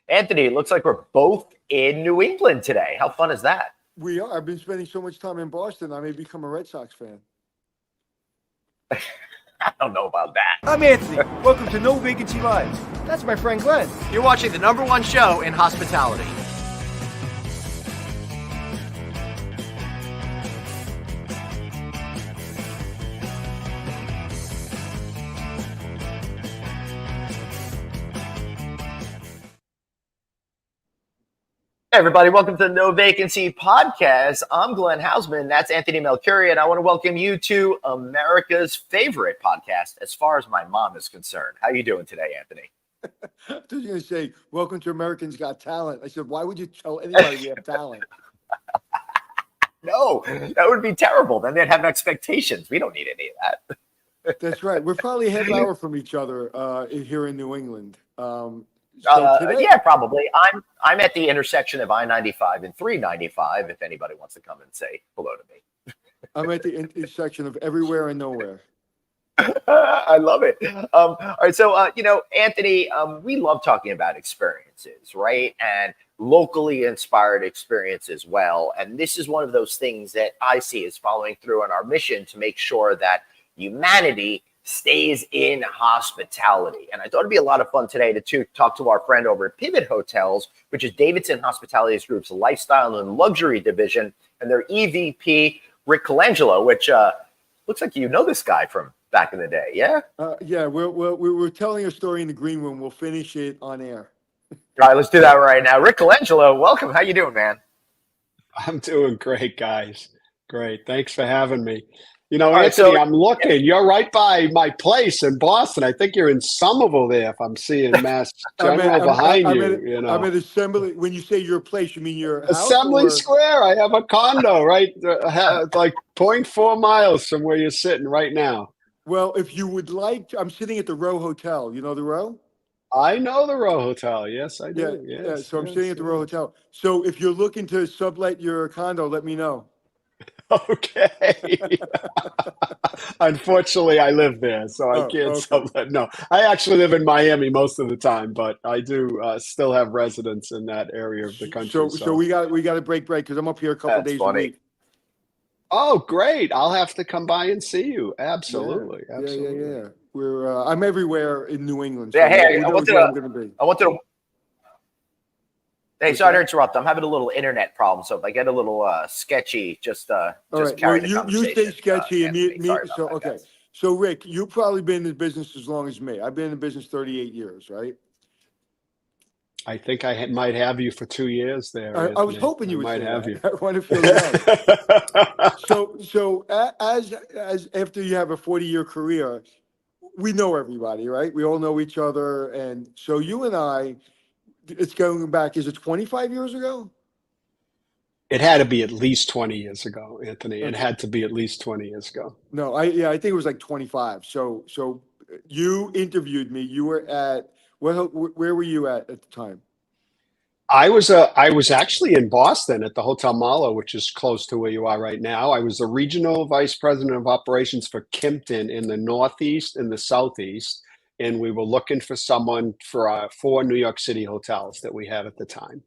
Anthony, it looks like we're both in New England today. How fun is that? We are. I've been spending so much time in Boston. I may become a Red Sox fan. I don't know about that. I'm Anthony. Welcome to No Vacancy Live. That's my friend Glenn. You're watching the #1 show in hospitality. Hey everybody, welcome to the No Vacancy Podcast. I'm Glenn Hausman. That's Anthony Melchiori, and I want to welcome you to America's favorite podcast as far as my mom is concerned. How you doing today, Anthony? I was going to say, welcome to Americans Got Talent. I said, why would you tell anybody we have talent? No, that would be terrible. Then they'd have expectations. We don't need any of that. That's right. We're probably a half hour from each other here in New England. Today, yeah, probably. I'm at the intersection of I-95 and 395. If anybody wants to come and say hello to me, I'm at the intersection of everywhere and nowhere. I love it. All right, so Anthony, we love talking about experiences, right? And locally inspired experience as well. And this is one of those things that I see as following through on our mission to make sure that humanity stays in hospitality. And I thought it'd be a lot of fun today to talk to our friend over at Pivot Hotels, which is Davidson Hospitality Group's lifestyle and luxury division, and their EVP, Rick Colangelo, which looks like you know this guy from back in the day, yeah? Yeah, we're telling a story in the green room. We'll finish it on air. All right, let's do that right now. Rick Colangelo, welcome. How you doing, man? I'm doing great, guys. Great. Thanks for having me. You know, right, Anthony, so, I'm looking. You're right by my place in Boston. I think you're in Somerville there, if I'm seeing Mass General behind you. I'm at Assembly. When you say your place, you mean your house? Assembly Square. I have a condo right like 0.4 miles from where you're sitting right now. Well, if you would like to, I'm sitting at the Row Hotel. You know the Row? I know the Row Hotel. Yes, I do. Yeah. So I'm sitting at the Row Hotel. So if you're looking to sublet your condo, let me know. Okay. Unfortunately, I live there, so I can't sublet. No, I actually live in Miami most of the time, but I do still have residence in that area of the country. So we got to break because I'm up here a couple days a week. Oh, great! I'll have to come by and see you. Absolutely. Yeah. I'm everywhere in New England. So yeah, hey, I wanted to. Hey, sorry to interrupt. I'm having a little internet problem, so if I get a little sketchy, just carry the conversation. You stay sketchy and me. So okay. Guys. So Rick, you've probably been in business as long as me. I've been in business 38 years, right? I think I might have you for 2 years there. I was hoping you would might have you. I want to feel that. So as after you have a 40-year career, we know everybody, right? We all know each other, and so you and I. It's going back, is it 25 years ago? It had to be at least 20 years ago, Anthony. It had to be at least 20 years ago. No, I think it was like 25. So you interviewed me. You were at, where were you at the time? I was actually in Boston at the Hotel Malo, which is close to where you are right now. I was the regional vice president of operations for Kimpton in the Northeast and the Southeast. And we were looking for someone for our 4 New York City hotels that we had at the time.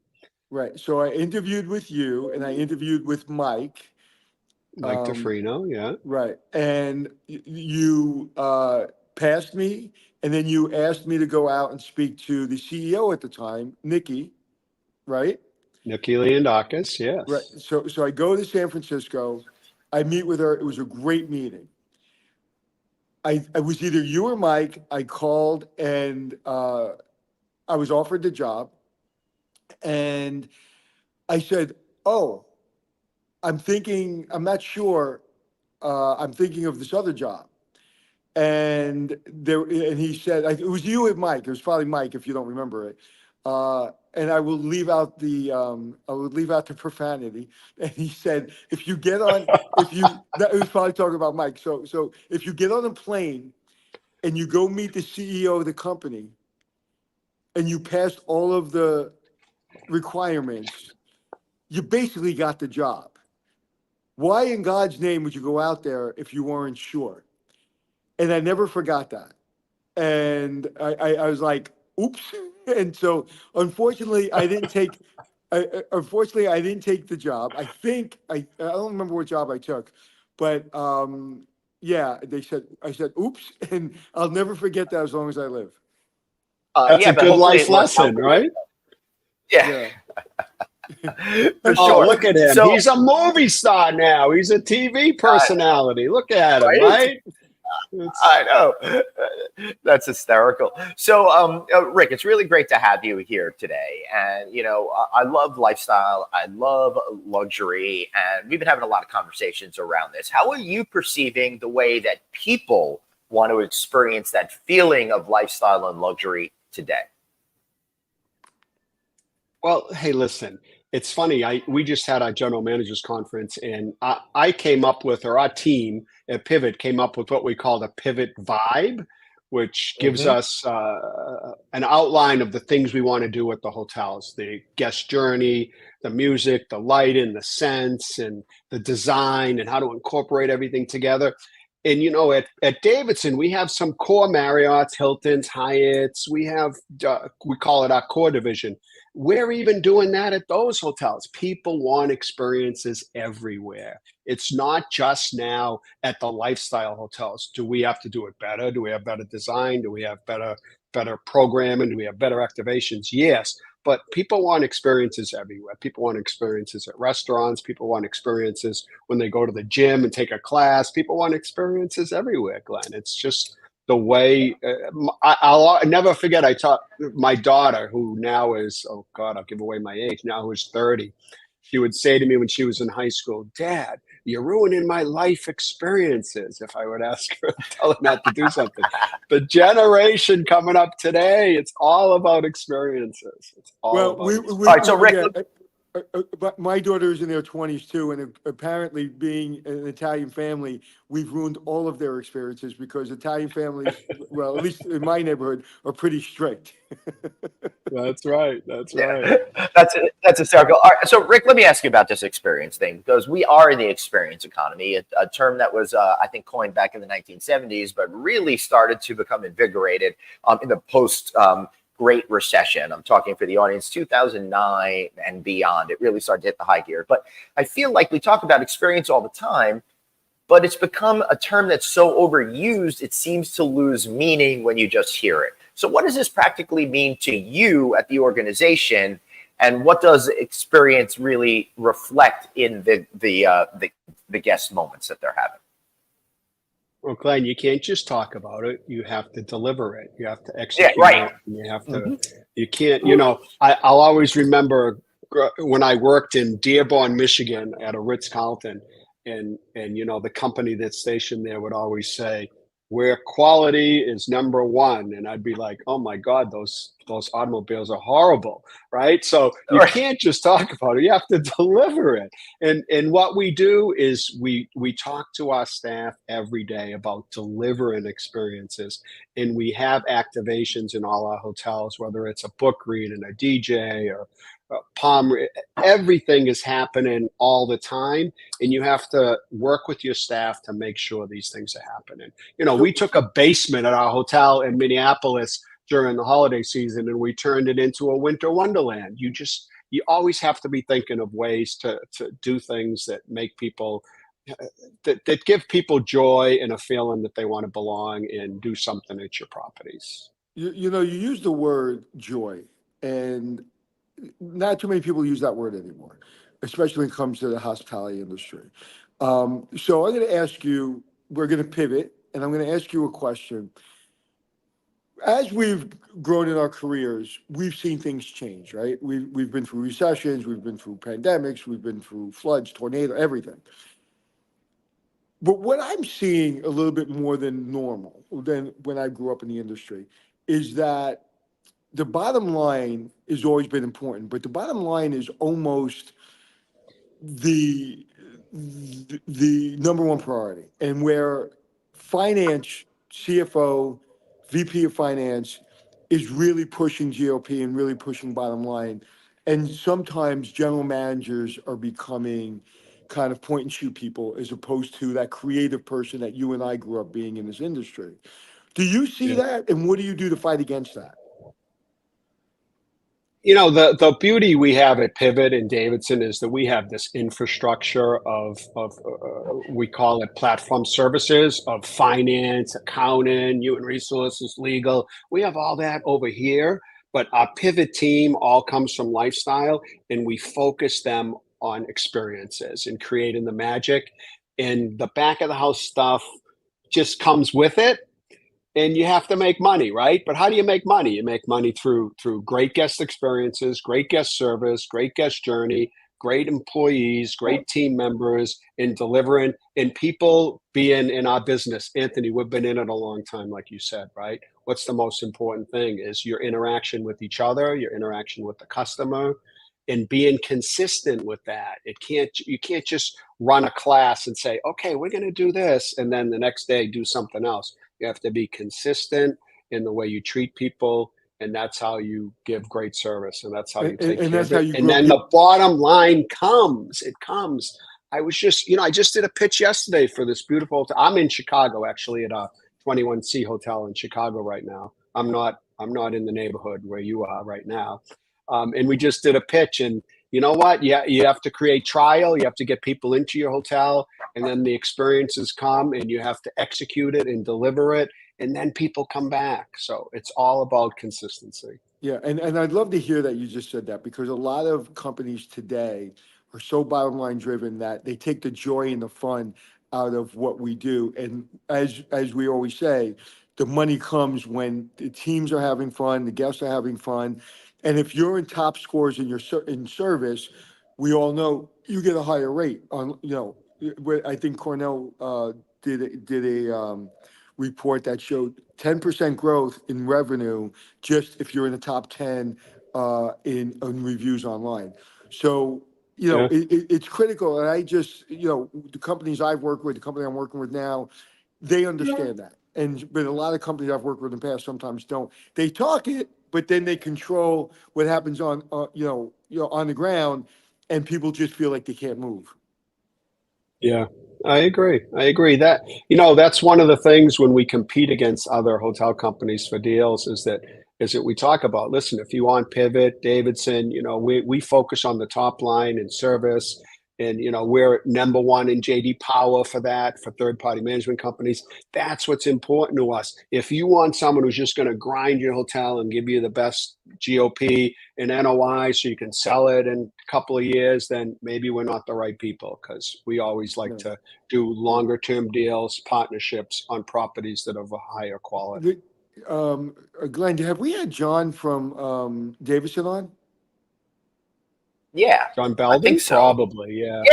Right. So I interviewed with you and I interviewed with Mike. Mike DeFrino, yeah. Right. And you passed me, and then you asked me to go out and speak to the CEO at the time, Nikki, right? Nikki Leondakis, yes. Right. So I go to San Francisco. I meet with her. It was a great meeting. I was either you or Mike. I called and I was offered the job. And I said, I'm not sure. I'm thinking of this other job. And he said, it was you and Mike. It was probably Mike, if you don't remember it. And I will leave out the profanity. And he said, it was probably talking about Mike. So if you get on a plane and you go meet the CEO of the company and you pass all of the requirements, you basically got the job. Why in God's name would you go out there if you weren't sure? And I never forgot that. And I was like, oops. And so, unfortunately, I didn't take. Unfortunately, I didn't take the job. I don't remember what job I took, but yeah, I said, "Oops," and I'll never forget that as long as I live. That's Yeah, a but good hopefully life it works out lesson, for you. right? Yeah, Yeah. for Oh, sure. look at him. So, He's a movie star now. He's a TV personality. Look at him, right? right? It's, I know. That's hysterical. So, Rick, it's really great to have you here today. And, I love lifestyle. I love luxury. And we've been having a lot of conversations around this. How are you perceiving the way that people want to experience that feeling of lifestyle and luxury today? well, hey, listen, it's funny. We just had our general managers conference, and I came up with, or our team at Pivot came up with what we call the Pivot Vibe, which gives Hmm. us an outline of the things we want to do at the hotels, the guest journey, the music, the lighting, the scents, and the design, and how to incorporate everything together. And at Davidson, we have some core Marriotts, Hiltons, Hyatts. We have we call it our core division. We're even doing that at those hotels. People want experiences everywhere. It's not just now at the lifestyle hotels. Do we have to do it better? Do we have better design? Do we have better programming? Do we have better activations? Yes. But people want experiences everywhere. People want experiences at restaurants. People want experiences when they go to the gym and take a class. People want experiences everywhere, Glenn. It's just the way I'll never forget. I taught my daughter, who now is, oh God, I'll give away my age, now who's 30. She would say to me when she was in high school, Dad, you're ruining my life experiences. If I would ask her, tell her not to do something. The generation coming up today, it's all about experiences. It's all Well, about All right. So, experiences. Rick, yeah, but my daughter is in their 20s too, and apparently, being an Italian family, we've ruined all of their experiences because Italian families, well, at least in my neighborhood, are pretty strict. That's right. That's yeah, right. that's hysterical. All right, so, Rick, let me ask you about this experience thing because we are in the experience economy, a term that was, I think, coined back in the 1970s, but really started to become invigorated in the post Great Recession. I'm talking for the audience, 2009 and beyond. It really started to hit the high gear. But I feel like we talk about experience all the time, but it's become a term that's so overused, it seems to lose meaning when you just hear it. So what does this practically mean to you at the organization? And what does experience really reflect in the guest moments that they're having? Well, Glenn, you can't just talk about it. You have to deliver it. You have to Yeah, execute right. it. And you have to, Hmm. you can't, I'll always remember when I worked in Dearborn, Michigan at a Ritz-Carlton, and the company that's stationed there would always say, where quality is number one. And I'd be like, oh my God, those automobiles are horrible. Right. So you Right. can't just talk about it. You have to deliver it. And what we do is we talk to our staff every day about delivering experiences, and we have activations in all our hotels, whether it's a book read and a DJ or palm. Everything is happening all the time, and you have to work with your staff to make sure these things are happening. We So, took a basement at our hotel in Minneapolis during the holiday season, and we turned it into a winter wonderland. You always have to be thinking of ways to do things that make people that give people joy and a feeling that they want to belong and do something at your properties. you use the word joy, and not too many people use that word anymore, especially when it comes to the hospitality industry. So I'm going to ask you, we're going to pivot, and I'm going to ask you a question. As we've grown in our careers, we've seen things change, right? We've been through recessions, we've been through pandemics, we've been through floods, tornado, everything. But what I'm seeing a little bit more than normal than when I grew up in the industry is that the bottom line has always been important, but the bottom line is almost the the number one priority, and where finance, CFO, VP of finance is really pushing GOP and really pushing bottom line. And sometimes general managers are becoming kind of point and shoot people as opposed to that creative person that you and I grew up being in this industry. Do you see Yeah. that? And what do you do to fight against that? the beauty we have at Pivot and Davidson is that we have this infrastructure of we call it platform services of finance, accounting, human resources, legal. We have all that over here, but our Pivot team all comes from lifestyle, and we focus them on experiences and creating the magic. And the back of the house stuff just comes with it. And you have to make money, right? But how do you make money? You make money through great guest experiences, great guest service, great guest journey, great employees, great team members in delivering, and people being in our business. Anthony, we've been in it a long time, like you said, right? What's the most important thing is your interaction with each other, your interaction with the customer, and being consistent with that. You can't just run a class and say, okay, we're going to do this, and then the next day do something else. You have to be consistent in the way you treat people, and that's how you give great service, and that's how you take care of it. And then the bottom line comes. It comes. I just did a pitch yesterday for this beautiful hotel. I'm in Chicago, actually, at a 21C hotel in Chicago right now. I'm not in the neighborhood where you are right now. And we just did a pitch, and you know what? Yeah, you have to create trial. You have to get people into your hotel, and then the experiences come, and you have to execute it and deliver it, and then people come back. So it's all about consistency. Yeah, and I'd love to hear that you just said that, because a lot of companies today are so bottom line driven that they take the joy and the fun out of what we do. And as we always say, the money comes when the teams are having fun, the guests are having fun. And if you're in top scores in your in service, we all know you get a higher rate on, I think Cornell did a report that showed 10% growth in revenue just if you're in the top 10 in reviews online. So, it's critical. And I just, the companies I've worked with, the company I'm working with now, they understand that. But a lot of companies I've worked with in the past sometimes don't. They talk it, but then they control what happens on the ground, and people just feel like they can't move. Yeah, I agree. That, that's one of the things when we compete against other hotel companies for deals is that we talk about, listen, if you want Pivot, Davidson, we focus on the top line and service. And, we're number one in JD Power for that, for third-party management companies. That's what's important to us. If you want someone who's just going to grind your hotel and give you the best GOP and NOI so you can sell it in a couple of years, then maybe we're not the right people, because we always like to do longer-term deals, partnerships on properties that are of a higher quality. Glenn, have we had John from Davidson on? Yeah, John Belden? I think so. Probably, yeah.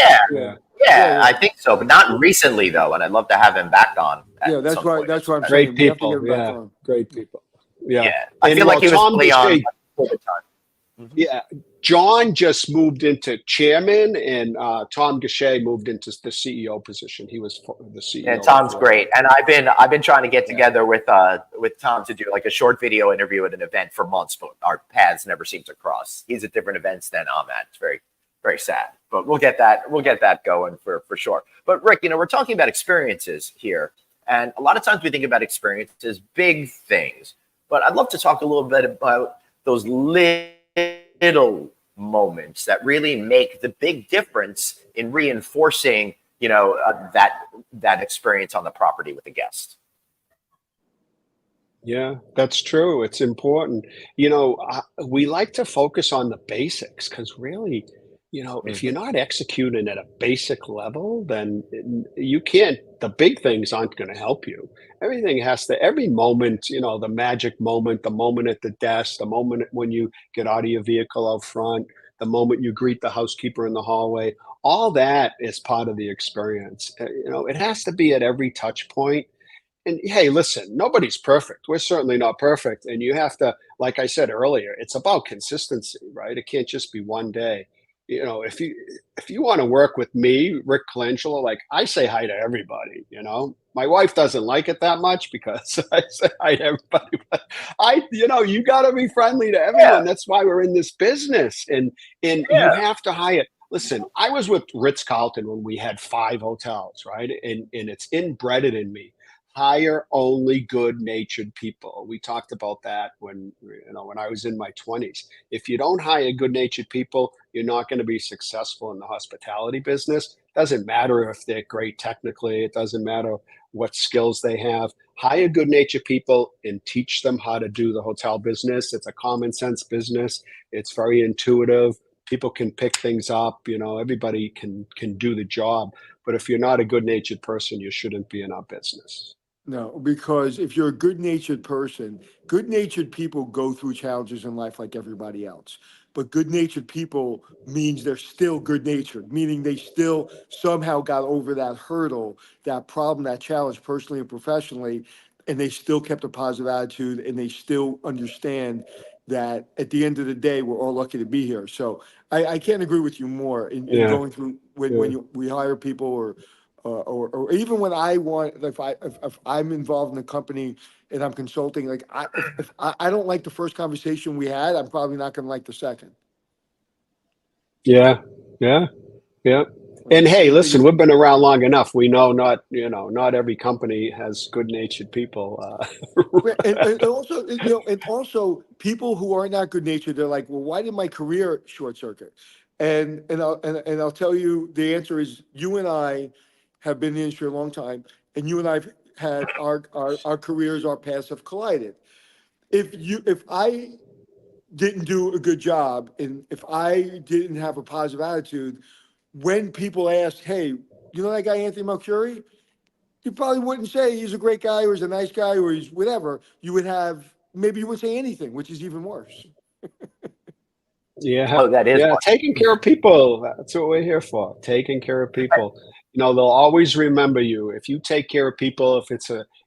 Yeah, I think so, but not recently though, and I'd love to have him back on. That's why I'm saying great people. Great people. Yeah. I feel like he was probably on all the time. Yeah, John just moved into chairman, and Tom Gachet moved into the CEO position. He was the CEO. And Tom's great, and I've been trying to get together with Tom to do like a short video interview at an event for months, but our paths never seem to cross. He's at different events than I'm at. It's very, very sad, but we'll get that going for sure. But Rick, we're talking about experiences here, and a lot of times we think about experiences, big things, but I'd love to talk a little bit about those little moments that really make the big difference in reinforcing, that experience on the property with the guest. Yeah, that's true. It's important. We like to focus on the basics, because really, if you're not executing at a basic level, then you can't, the big things aren't going to help you. Everything every moment, the magic moment, the moment at the desk, the moment when you get out of your vehicle out front, the moment you greet the housekeeper in the hallway, all that is part of the experience. It has to be at every touch point. And hey, listen, nobody's perfect. We're certainly not perfect. And you have to, like I said earlier, it's about consistency, right? It can't just be one day. If you want to work with me, Rick Colangelo, like I say hi to everybody, my wife doesn't like it that much because I say hi to everybody, but you got to be friendly to everyone. Yeah. That's why we're in this business. And you have to hire. Listen, I was with Ritz-Carlton when we had 5 hotels, right? And it's inbred in me. hire only good-natured people. We talked about that when I was in my 20s. If you don't hire good-natured people, you're not going to be successful in the hospitality business. Doesn't matter if they're great technically. It doesn't matter what skills they have. Hire good-natured people and teach them how to do the hotel business. It's a common sense business. It's very intuitive. People can pick things up. Everybody can do the job. But if you're not a good-natured person, you shouldn't be in our business. No, because if you're a good-natured person, good-natured people go through challenges in life like everybody else. But good-natured people means they're still good-natured, meaning they still somehow got over that hurdle, that problem, that challenge, personally and professionally, and they still kept a positive attitude, and they still understand that at the end of the day, we're all lucky to be here. So I can't agree with you more in Yeah. going through when we hire people or even when I want, if I'm involved in a company and I'm consulting, like if I don't like the first conversation we had, I'm probably not going to like the second. Yeah, yeah, yeah. And hey, listen, we've been around long enough. We know not every company has good-natured people. And also people who are not good natured, they're like, well, why did my career short circuit? And I'll tell you, the answer is you and I have been in the industry a long time, and you and I've had our careers, our paths have collided. If I didn't do a good job, and if I didn't have a positive attitude, when people ask, hey, you know that guy Anthony Malcuri? You probably wouldn't say he's a great guy or he's a nice guy or he's whatever. Maybe you wouldn't say anything, which is even worse. Yeah, Oh, that is yeah. one. Taking care of people. That's what we're here for. Taking care of people. They'll always remember you if you take care of people.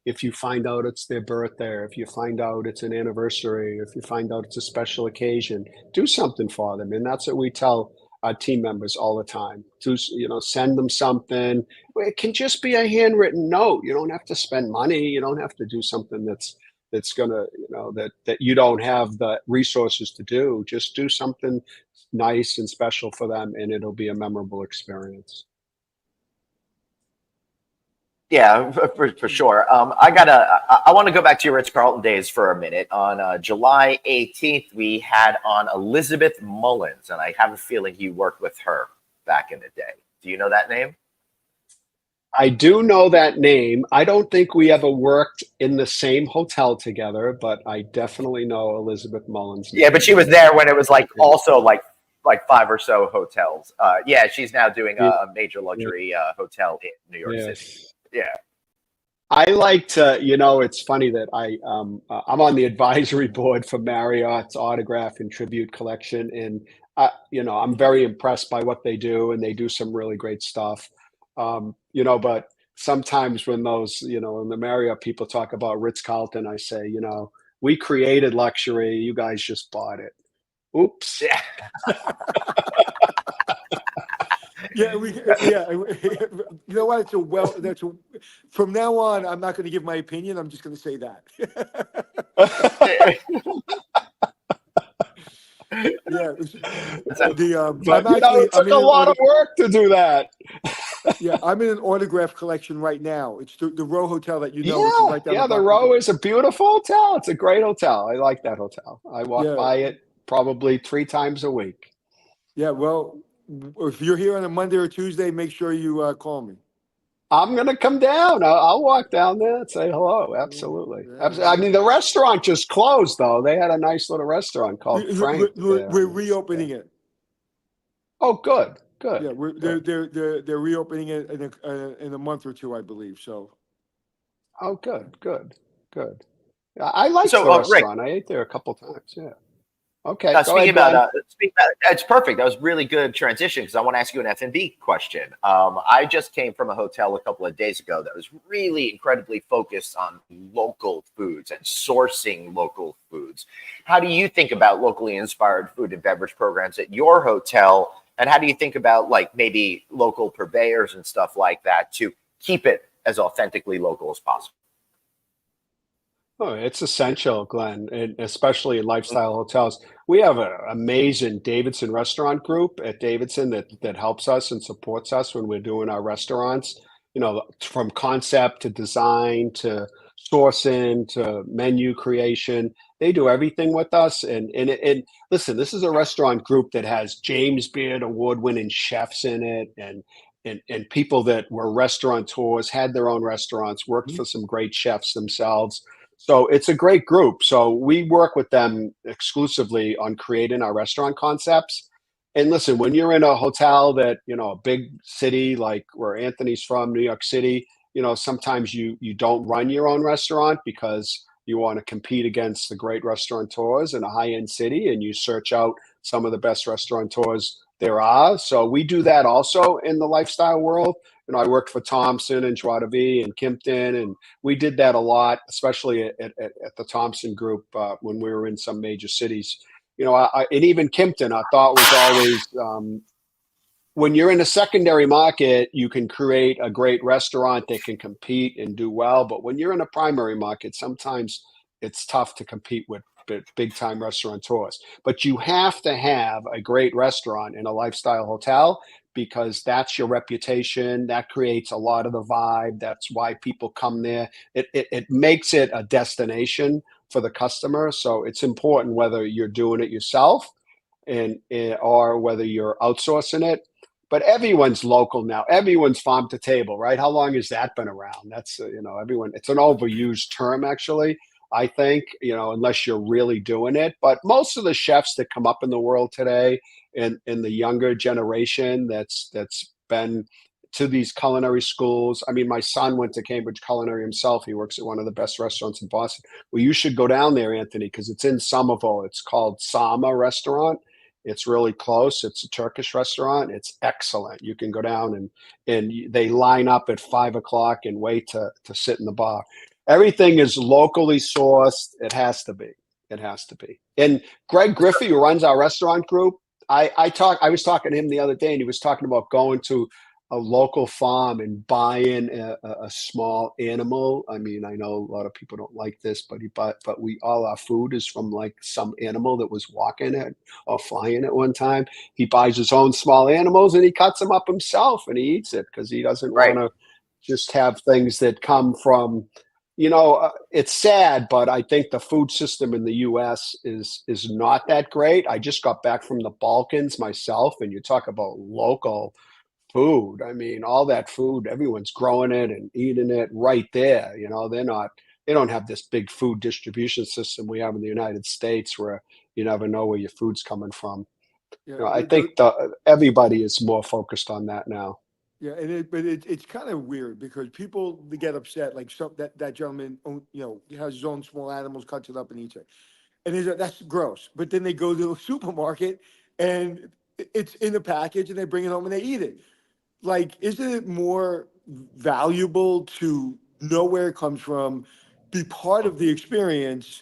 If you find out it's their birthday, if you find out it's an anniversary, if you find out it's a special occasion, do something for them. And that's what we tell our team members all the time. Send them something. It can just be a handwritten note. You don't have to spend money. You don't have to do something that's gonna, that you don't have the resources to do. Just do something nice and special for them, and it'll be a memorable experience. Yeah, for sure. I want to go back to your Ritz-Carlton days for a minute. On July 18th, we had on Elizabeth Mullins, and I have a feeling you worked with her back in the day. Do you know that name? I do know that name. I don't think we ever worked in the same hotel together, but I definitely know Elizabeth Mullins' name. Yeah, but she was there when it was also like 5 or so hotels. Yeah, she's now doing a major luxury hotel in New York City. Yeah. I like to, it's funny that I'm on the advisory board for Marriott's autograph and tribute collection. And, I'm very impressed by what they do, and they do some really great stuff. But sometimes when when the Marriott people talk about Ritz-Carlton, I say, we created luxury. You guys just bought it. Oops. Yeah. Yeah, you know what? From now on, I'm not going to give my opinion. I'm just going to say that. Yeah, it took a lot of work to do that. Yeah, I'm in an autograph collection right now. It's the Row Hotel that which is right down the Row is a beautiful hotel. It's a great hotel. I like that hotel. I walk by it probably 3 times a week. Yeah, well, if you're here on a Monday or Tuesday, make sure you call me. I'm going to come down. I'll walk down there and say hello. Absolutely. I mean, the restaurant just closed, though. They had a nice little restaurant called Frank. We're reopening it. Oh, good. Good. Yeah, they're reopening it in a month or 2, I believe. So. Oh, good. I like the restaurant. Rick, I ate there a couple times. Yeah. Okay. Speaking about, it's perfect. That was really good transition because I want to ask you an F&B question. I just came from a hotel a couple of days ago that was really incredibly focused on local foods and sourcing local foods. How do you think about locally inspired food and beverage programs at your hotel? And how do you think about maybe local purveyors and stuff like that to keep it as authentically local as possible? Oh, it's essential, Glenn, and especially in lifestyle hotels. We have an amazing Davidson restaurant group at Davidson that helps us and supports us when we're doing our restaurants. from concept to design to sourcing to menu creation. They do everything with us. And listen, this is a restaurant group that has James Beard award-winning chefs in it, and people that were restaurateurs, had their own restaurants, worked for some great chefs themselves. So it's a great group. So we work with them exclusively on creating our restaurant concepts. And listen, when you're in a hotel that, a big city like where Anthony's from, New York City, sometimes you don't run your own restaurant because you want to compete against the great restaurateurs in a high-end city, and you search out some of the best restaurateurs there are. So we do that also in the lifestyle world. I worked for Thompson and Joie de Vie and Kimpton, and we did that a lot, especially at the Thompson Group when we were in some major cities. And even Kimpton, I thought was always when you're in a secondary market, you can create a great restaurant that can compete and do well. But when you're in a primary market, sometimes it's tough to compete with big time restaurateurs. But you have to have a great restaurant in a lifestyle hotel because that's your reputation. That creates a lot of the vibe. That's why people come there. It makes it a destination for the customer. So it's important whether you're doing it yourself or whether you're outsourcing it. But everyone's local now. Everyone's farm to table, right? How long has that been around? That's everyone. It's an overused term, actually. I think unless you're really doing it. But most of the chefs that come up in the world today, in the younger generation, that's been to these culinary schools. I mean, my son went to Cambridge Culinary himself. He works at one of the best restaurants in Boston. Well, you should go down there, Anthony, because it's in Somerville. It's called Sama Restaurant. It's really close. It's a Turkish restaurant. It's excellent. You can go down and they line up at 5 o'clock and wait to sit in the bar. Everything is locally sourced. It has to be. It has to be. And Greg Griffey, who runs our restaurant group, I was talking to him the other day, and he was talking about going to a local farm and buying a small animal. I mean, I know a lot of people don't like this, but all our food is from like some animal that was walking it or flying at one time. He buys his own small animals and he cuts them up himself and he eats it because he doesn't want to just have things that come from, it's sad, but I think the food system in the U.S. is not that great. I just got back from the Balkans myself, and you talk about local food. I mean, all that food, everyone's growing it and eating it right there. They don't have this big food distribution system we have in the United States where you never know where your food's coming from. Yeah, I think everybody is more focused on that now. Yeah, but it's kind of weird because people they get upset. Like that gentleman, he has his own small animals, cuts it up and eats it, and that's gross. But then they go to the supermarket and it's in the package and they bring it home and they eat it. Like, isn't it more valuable to know where it comes from, be part of the experience,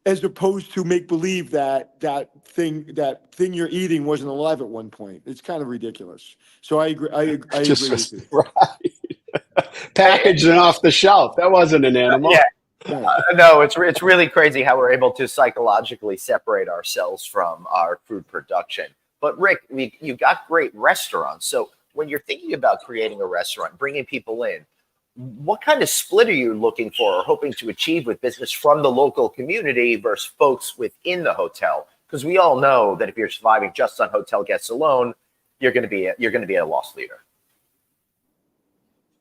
as opposed to make believe that thing you're eating wasn't alive at one point? It's kind of ridiculous. So I agree. I agree with you. Right. Packaged and off the shelf. That wasn't an animal. Yeah. No, it's really crazy how we're able to psychologically separate ourselves from our food production. But Rick, you got great restaurants. So when you're thinking about creating a restaurant, bringing people in, what kind of split are you looking for or hoping to achieve with business from the local community versus folks within the hotel? Because we all know that if you're surviving just on hotel guests alone, you're going to be a loss leader.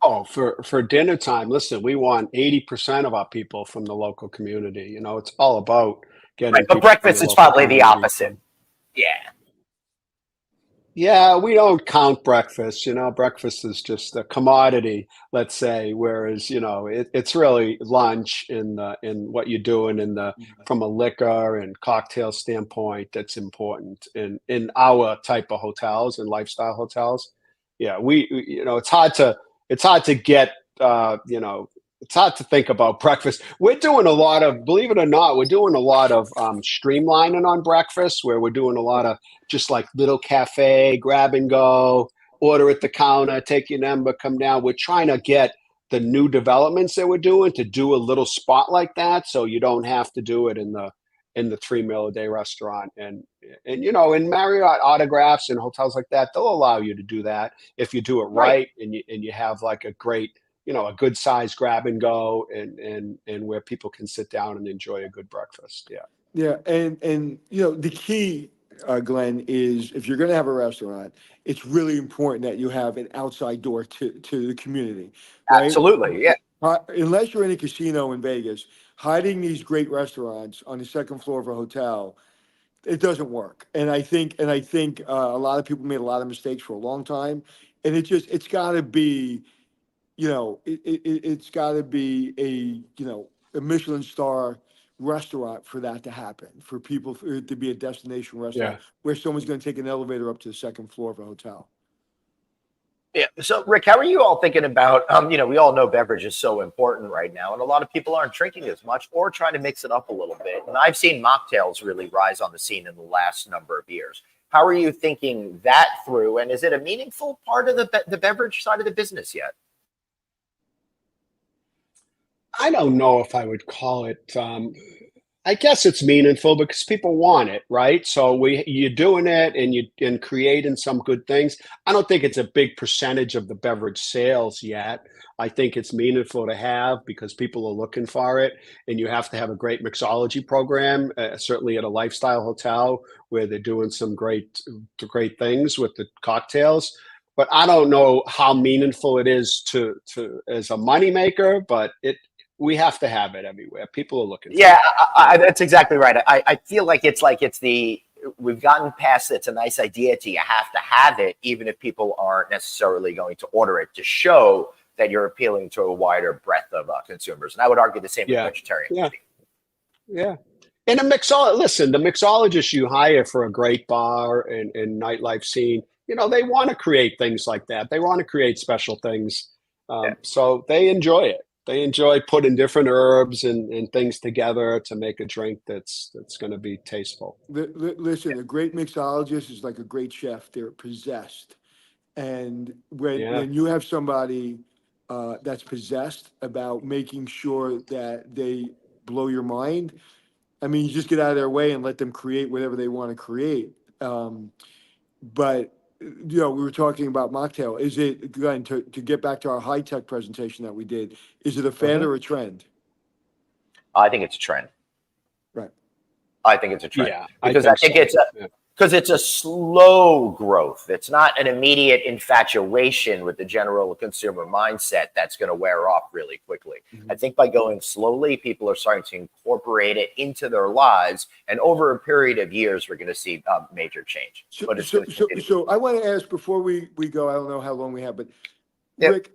Oh, for dinner time, listen, we want 80% of our people from the local community. It's all about getting. Right, but breakfast is probably the opposite. Yeah. Yeah, we don't count breakfast. Breakfast is just a commodity, let's say. Whereas, it's really lunch in what you're doing from a liquor and cocktail standpoint that's important in our type of hotels and lifestyle hotels. Yeah, it's hard to get it's hard to think about breakfast. We're doing a lot of, believe it or not, streamlining on breakfast, where we're doing a lot of just like little cafe, grab and go, order at the counter, take your number, come down. We're trying to get the new developments that we're doing to do a little spot like that, so you don't have to do it in in the 3 meal a day restaurant. And you know, in Marriott autographs and hotels like that, they'll allow you to do that if you do it Right. right, and you have like a great, you know, a good size grab and go, and where people can sit down and enjoy a good breakfast. Yeah. Yeah, and you know the key, Glenn, is if you're going to have a restaurant, it's really important that you have an outside door to the community, right? Absolutely. Yeah. Unless you're in a casino in Vegas, hiding these great restaurants on the second floor of a hotel, it doesn't work. And I think a lot of people made a lot of mistakes for a long time, and it's got to be, it's got to be a Michelin star restaurant for that to happen, for it to be a destination Yeah. restaurant where someone's going to take an elevator up to the second floor of a hotel. Yeah. So, Rick, how are you all thinking about? We all know beverage is so important right now, and a lot of people aren't drinking as much or trying to mix it up a little bit. And I've seen mocktails really rise on the scene in the last number of years. How are you thinking that through? And is it a meaningful part of the beverage side of the business yet? I don't know if I would call it. I guess it's meaningful because people want it, right? So you're doing it and creating some good things. I don't think it's a big percentage of the beverage sales yet. I think it's meaningful to have because people are looking for it, and you have to have a great mixology program. Certainly at a lifestyle hotel where they're doing some great things with the cocktails. But I don't know how meaningful it is to as a moneymaker, but we have to have it everywhere. People are looking for Yeah, it. that's exactly right. I feel like we've gotten past it's a nice idea to you have to have it, even if people aren't necessarily going to order it to show that you're appealing to a wider breadth of consumers. And I would argue the same with Yeah. vegetarian. Yeah. Yeah. And listen, the mixologists you hire for a great bar and nightlife scene, you know, they want to create things like that. They want to create special things. Yeah. So they enjoy it. They enjoy putting different herbs and things together to make a drink that's going to be tasteful. Listen, a great mixologist is like a great chef. They're possessed. And Yeah. when you have somebody that's possessed about making sure that they blow your mind, I mean, you just get out of their way and let them create whatever they want to create. But we were talking about mocktail. Is it, again, to get back to our high tech presentation that we did? Is it a fad or a trend? I think it's a trend. Right. I think it's a trend Yeah, because I I think think so. it's a slow growth. It's not an immediate infatuation with the general consumer mindset that's going to wear off really quickly. Mm-hmm. I think by going slowly, people are starting to incorporate it into their lives, and over a period of years, we're going to see major change. So I want to ask before we go. I don't know how long we have, but Yep. Rick,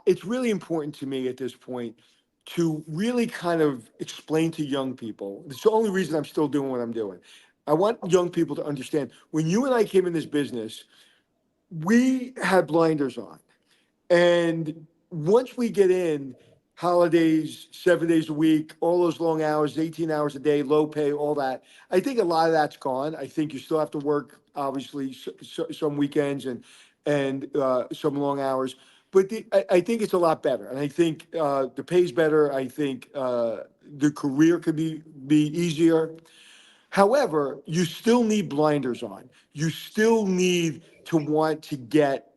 it's really important to me at this point to really kind of explain to young people. It's the only reason I'm still doing what I'm doing. I want young people to understand when you and I came in this business, we had blinders on. And once we get in, holidays, 7 days a week, all those long hours, 18 hours a day, low pay, all that, I think a lot of that's gone. I think you still have to work, obviously, some weekends and some long hours. But I think it's a lot better. And I think the pay's better. I think the career could be easier. However, you still need blinders on. You still need to want to get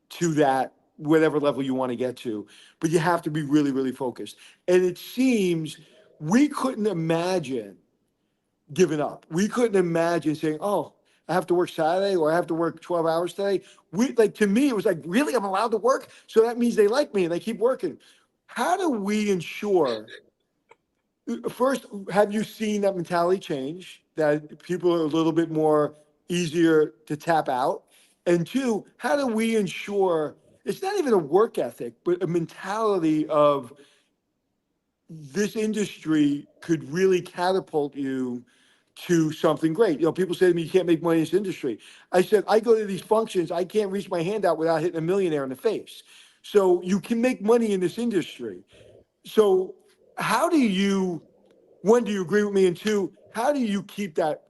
to that whatever level you want to get to, but you have to be really, really focused. And it seems we couldn't imagine giving up. We couldn't imagine saying, "Oh, I have to work Saturday or I have to work 12 hours today." To me, it was like, really, I'm allowed to work? So that means they like me and they keep working. How do we ensure? First, have you seen that mentality change, that people are a little bit more easier to tap out? And two, how do we ensure it's not even a work ethic, but a mentality of this industry could really catapult you to something great? People say to me, you can't make money in this industry. I said, I go to these functions, I can't reach my hand out without hitting a millionaire in the face. So you can make money in this industry. So how do you, one, do you agree with me? And two, how do you keep that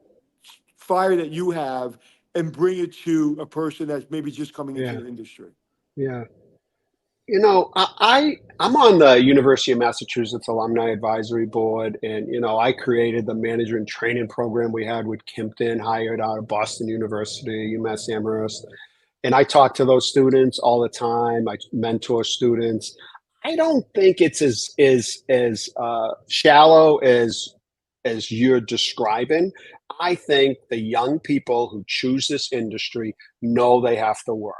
fire that you have and bring it to a person that's maybe just coming into Yeah. the industry? Yeah. I'm on the University of Massachusetts Alumni Advisory Board, and I created the management training program we had with Kimpton, hired out of Boston University, UMass Amherst, and I talk to those students all the time. I mentor students. I don't think it's as shallow as you're describing. I think the young people who choose this industry know they have to work,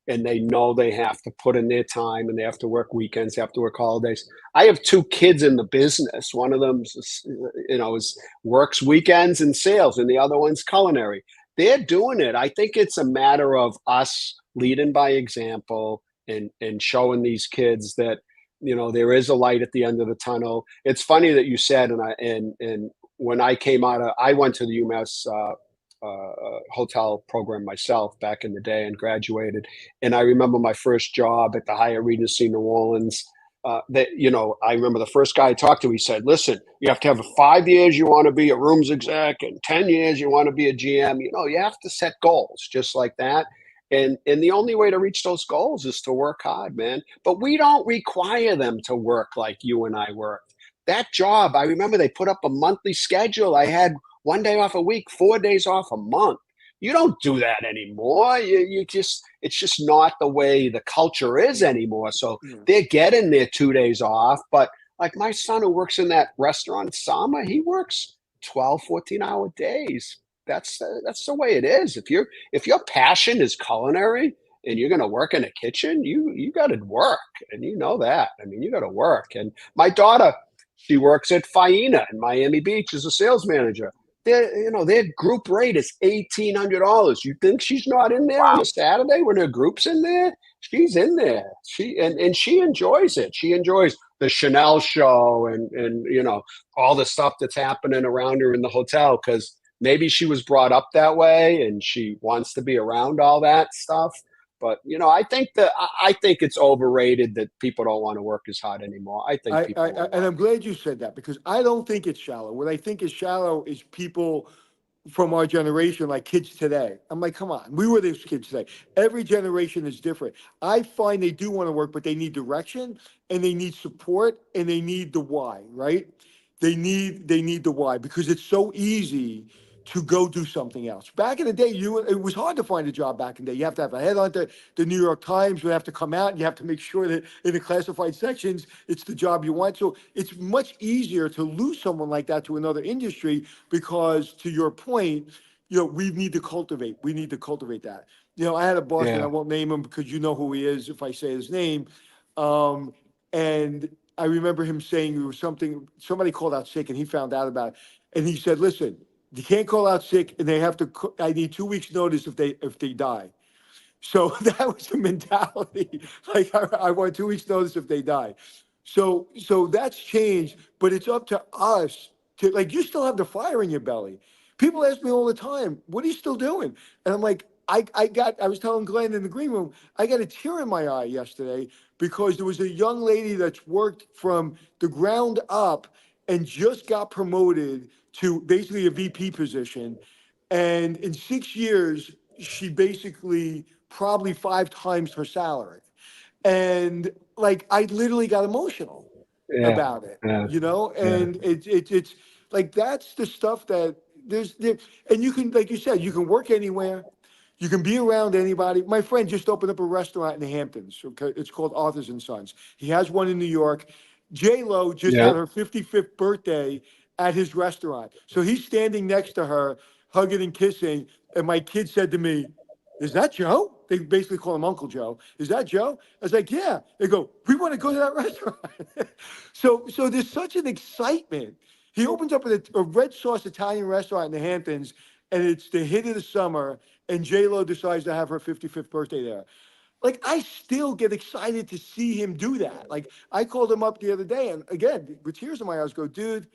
and they know they have to put in their time, and they have to work weekends, they have to work holidays. I have two kids in the business. One of them is works weekends in sales, and the other one's culinary. They're doing it. I think it's a matter of us leading by example, and showing these kids that there is a light at the end of the tunnel. It's funny that you said, and when I came I went to the UMass hotel program myself back in the day and graduated. And I remember my first job at the Hyatt Regency New Orleans. I remember the first guy I talked to, he said, listen, you have to have 5 years you want to be a rooms exec, and 10 years you want to be a GM. You have to set goals just like that. And the only way to reach those goals is to work hard, man. But we don't require them to work like you and I worked. That job, I remember they put up a monthly schedule. I had 1 day off a week, 4 days off a month. You don't do that anymore. It's just not the way the culture is anymore. So they're getting their 2 days off. But like my son who works in that restaurant, Sama, he works 12, 14-hour days. That's the way it is. If your passion is culinary and you're going to work in a kitchen, you got to work, and you know that. I mean, you got to work. And my daughter, she works at Faena in Miami Beach as a sales manager. Their group rate is $1,800. You think she's not in there on a Saturday when her group's in there? She's in there. And she enjoys it. She enjoys the Chanel show and all the stuff that's happening around her in the hotel, because maybe she was brought up that way and she wants to be around all that stuff. But I think it's overrated that people don't want to work as hard anymore. I think people and I'm glad you said that, because I don't think it's shallow. What I think is shallow is people from our generation, like kids today. I'm like, come on, we were those kids today. Every generation is different. I find they do want to work, but they need direction, and they need support, and they need the why, right? They need the why, because it's so easy to go do something else. Back in the day, it was hard to find a job back in the day. You have to have a headhunter. The New York Times would have to come out, and you have to make sure that in the classified sections, it's the job you want. So it's much easier to lose someone like that to another industry, because, to your point, we need to cultivate. We need to cultivate that. I had a boss, and I won't name him because you know who he is if I say his name. And I remember him saying there was somebody called out sick, and he found out about it. And he said, listen, you can't call out sick, and I need 2 weeks notice if they die. So that was the mentality. Like, I want 2 weeks notice if they die. So that's changed, but it's up to us to, like, you still have the fire in your belly. People ask me all the time, what are you still doing? And I'm like, I was telling Glenn in the green room, I got a tear in my eye yesterday, because there was a young lady that's worked from the ground up and just got promoted to basically a VP position. And in 6 years, she basically probably 5 times her salary. And like, I literally got emotional about it, and it's like, that's the stuff that and you can, like you said, you can work anywhere. You can be around anybody. My friend just opened up a restaurant in the Hamptons. Okay, it's called Arthur's and Sons. He has one in New York. J-Lo just had her 55th birthday at his restaurant. So he's standing next to her, hugging and kissing. And my kid said to me, is that Joe? They basically call him Uncle Joe. Is that Joe? I was like, yeah. They go, we want to go to that restaurant. So there's such an excitement. He opens up a red sauce Italian restaurant in the Hamptons, and it's the hit of the summer, and J-Lo decides to have her 55th birthday there. Like, I still get excited to see him do that. Like, I called him up the other day, and again, with tears in my eyes, go, dude.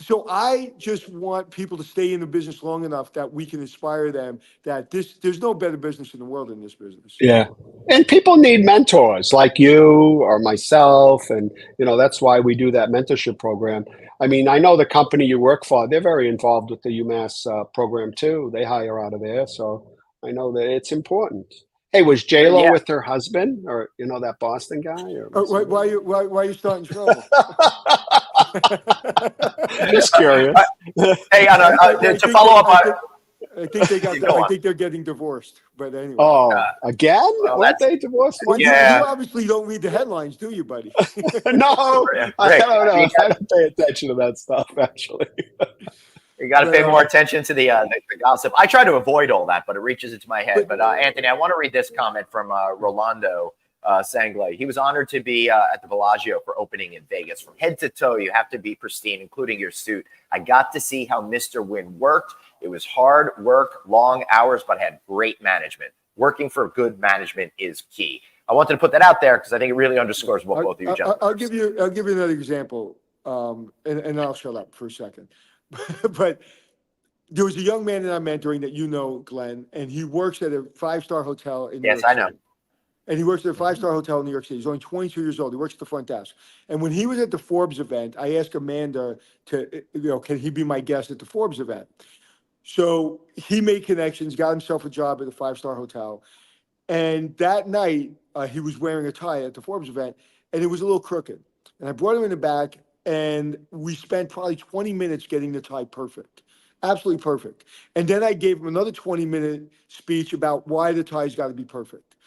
So I just want people to stay in the business long enough that we can inspire them that there's no better business in the world than this business. Yeah. And people need mentors like you or myself. And, that's why we do that mentorship program. I mean, I know the company you work for, they're very involved with the UMass program too. They hire out of there. So I know that it's important. Hey, was J Lo Yeah. with her husband, or that Boston guy? Or Why are you starting trouble? just curious. Hey, I to think follow up on, I think they got. go I on. think they're getting divorced. But anyway, Oh, again? Well, Weren't that's they divorced well, once? you yeah, obviously don't read the headlines, do you, buddy? No, I Rick. don't know. I don't pay attention to that stuff, actually. You got to But pay more attention to the gossip. I try to avoid all that, but it reaches into my head. but But Anthony, I want to read this comment from Rolando Sangley. He was honored to be at the Bellagio for opening in Vegas. From head to toe, you have to be pristine, including your suit. I got to see how Mr. Wynn worked. It was hard work, long hours, but had great management. Working for good management is key. I wanted to put that out there because I think it really underscores what both of you gentlemen. I'll give you another example, and I'll shut up for a second. But there was a young man that I'm mentoring that Glenn, and he works at a 5-star hotel in New Yes, York I City. know. And he works at a 5-star hotel in New York City. He's only 22 years old. He works at the front desk. And when he was at the Forbes event, I asked Amanda can he be my guest at the Forbes event? So he made connections, got himself a job at the 5-star hotel. And that night, he was wearing a tie at the Forbes event, and it was a little crooked. And I brought him in the back, and we spent probably 20 minutes getting the tie perfect. Absolutely perfect. And then I gave him another 20-minute speech about why the tie's got to be perfect.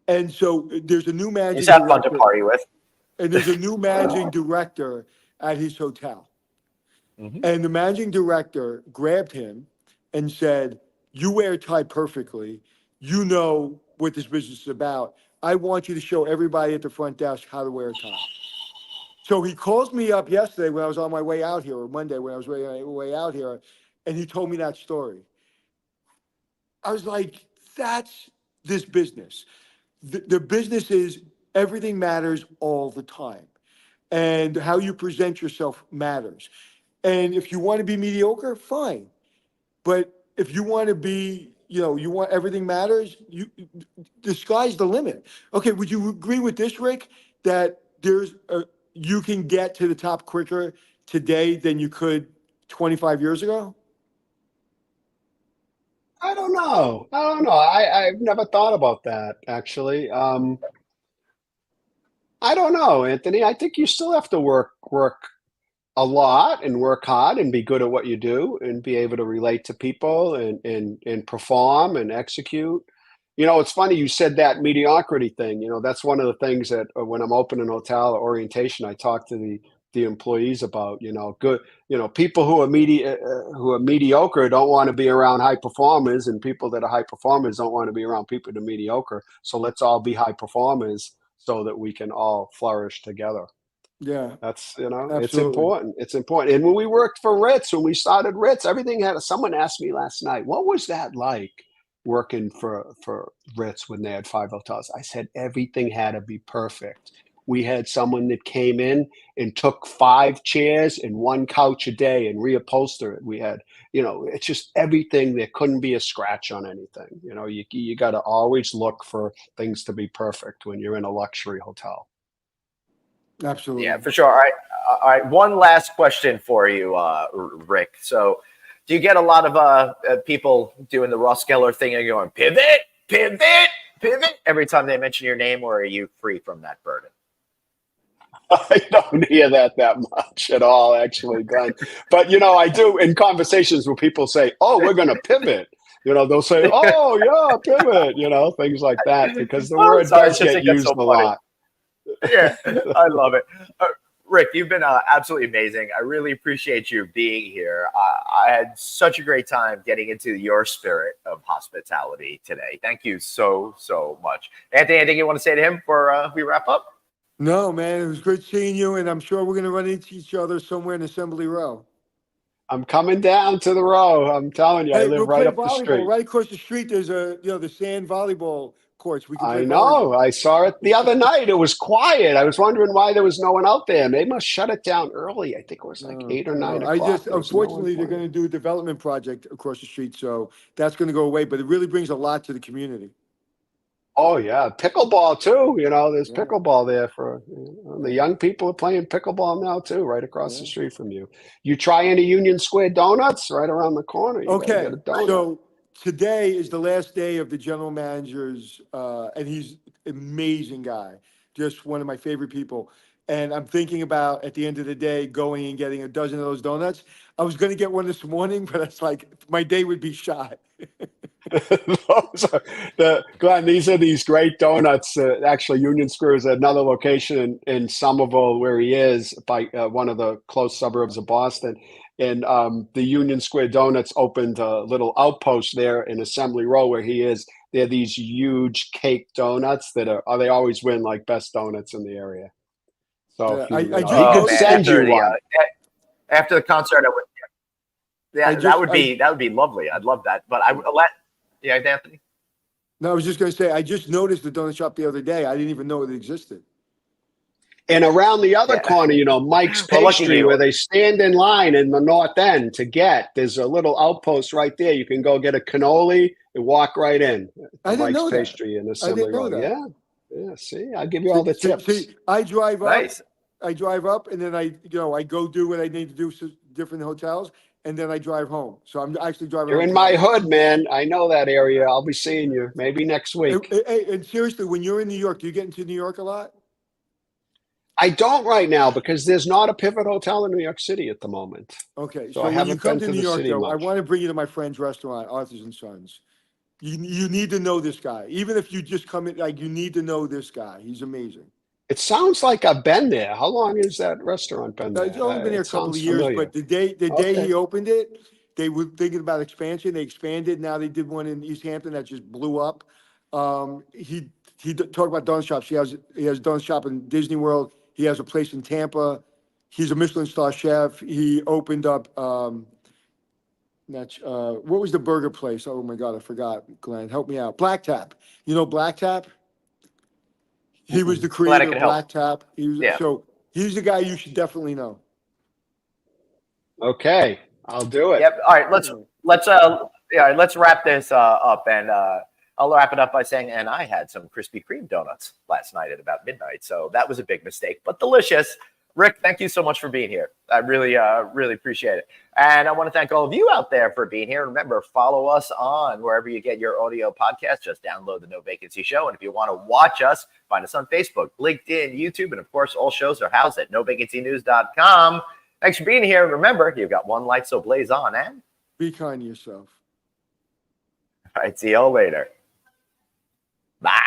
And so there's a new managing He's have fun to director, party with. and there's a new managing director at his hotel. And the managing director grabbed him and said, "You wear a tie perfectly. You know what this business is about. I want you to show everybody at the front desk how to wear a tie." So he calls me up yesterday when I was on my way out here, or Monday when I was way out here, and he told me that story. I was like, that's this business. The business is everything matters all the time. And how you present yourself matters. And if you want to be mediocre, fine. But if you want to be, you want everything matters, the sky's the limit. Okay, would you agree with this, Rick, that you can get to the top quicker today than you could 25 years ago? I don't know. I've never thought about that, actually. I don't know, Anthony. I think you still have to work a lot and work hard and be good at what you do and be able to relate to people and perform and execute. It's funny you said that mediocrity thing. That's one of the things that when I'm opening a hotel or orientation, I talk to the employees about. Good. People who are mediocre don't want to be around high performers, and people that are high performers don't want to be around people that are mediocre. So let's all be high performers so that we can all flourish together. Yeah, That's, it's absolutely. important. It's important. And when we worked for Ritz, when we started Ritz, someone asked me last night, what was that like working for Ritz when they had 5 hotels? I said, everything had to be perfect. We had someone that came in and took 5 chairs and 1 couch a day and reupholster it. We had, it's just everything. There couldn't be a scratch on anything. You got to always look for things to be perfect when you're in a luxury hotel. Absolutely. Yeah, for sure. All right. One last question for you, Rick. So, do you get a lot of people doing the Ross Geller thing and going pivot, pivot, pivot every time they mention your name, or are you free from that burden? I don't hear that much at all, actually, Glenn. But I do in conversations where people say, "Oh, we're going to pivot." They'll say, "Oh, yeah, pivot." Things like that, because the word does get used a lot. Yeah, I love it. Rick, you've been absolutely amazing. I really appreciate you being here. I had such a great time getting into your spirit of hospitality today. Thank you so much. Anthony, anything you want to say to him before we wrap up? No, man, it was great seeing you, and I'm sure we're going to run into each other somewhere in Assembly Row. I'm coming down to the row. I'm telling you, I live we'll right play up the volleyball. street. Right across the street, there's the sand volleyball courts. We can play I volleyball. know. I saw it the other night. It was quiet. I was wondering why there was no one out there. They must shut it down early. I think it was like 8 or 9 o'clock. Unfortunately, they're going to do a development project across the street, so that's going to go away. But it really brings a lot to the community. Oh yeah, pickleball too. There's pickleball there for the young people are playing pickleball now too, right across the street from you. You try any Union Square donuts right around the corner. You gotta Okay, get a donut. so today is the last day of the general manager's, and he's an amazing guy, just one of my favorite people. And I'm thinking about at the end of the day going and getting a dozen of those donuts. I was going to get one this morning, but it's like my day would be shot. Glenn, these are these great donuts. Actually, Union Square is another location in Somerville where he is, by one of the close suburbs of Boston. And the Union Square Donuts opened a little outpost there in Assembly Row where he is. They're these huge cake donuts that they always win like best donuts in the area. So Yeah, if you, I you know, just he could noticed send after you the, one. after the concert, I would. Yeah, I that just- would be lovely. I'd love that. But I would let. Yeah, Anthony. No, I was just going to say, I just noticed the donut shop the other day. I didn't even know it existed. And around the other Yeah. corner, you know, Mike's Well, lucky Pastry, you. where they stand in line in the north end to get, there's a little outpost right there. You can go get a cannoli and walk right in. I didn't Mike's know that. Pastry in Assembly know Row. that. Yeah. Yeah. See, I'll give you all the tips. See, I drive up. Nice. I drive up, and then I go do what I need to do to different hotels, and then I drive home. So I'm actually driving. You're home in my today. hood, man. I know that area. I'll be seeing you maybe next week. Hey, and seriously, when you're in New York, do you get into New York a lot? I don't right now because there's not a Pivot Hotel in New York City at the moment. Okay, So so I when you haven't come been to to New the York, city though, I much. want to bring you to my friend's restaurant, Arthur's and Sons. You need to know this guy. Even if you just come in, like, you need to know this guy. He's amazing. It sounds like I've been there. How long has that restaurant been there? He's only been there a It couple of sounds years, familiar. but the day Okay. he opened it, they were thinking about expansion. They expanded. Now they did one in East Hampton that just blew up. He talked about donut shops. He has a donut shop in Disney World. He has a place in Tampa. He's a Michelin star chef. He opened up. What was the burger place? Oh my God, I forgot. Glenn, help me out. Black Tap. You know Black Tap? He was the Glad I creator could of help. Black Tap. Yeah. So he's the guy you should definitely know. Okay. I'll do it. Yep. All right. Let's wrap this up, and I'll wrap it up by saying, and I had some Krispy Kreme donuts last night at about midnight, so that was a big mistake, but delicious. Rick, thank you so much for being here. I really appreciate it. And I want to thank all of you out there for being here. Remember, follow us on wherever you get your audio podcast. Just download the No Vacancy Show. And if you want to watch us, find us on Facebook, LinkedIn, YouTube. And of course, all shows are housed at novacancynews.com. Thanks for being here. And remember, you've got one light, so blaze on. And Be kind to yourself. all right, see you all later. Bye.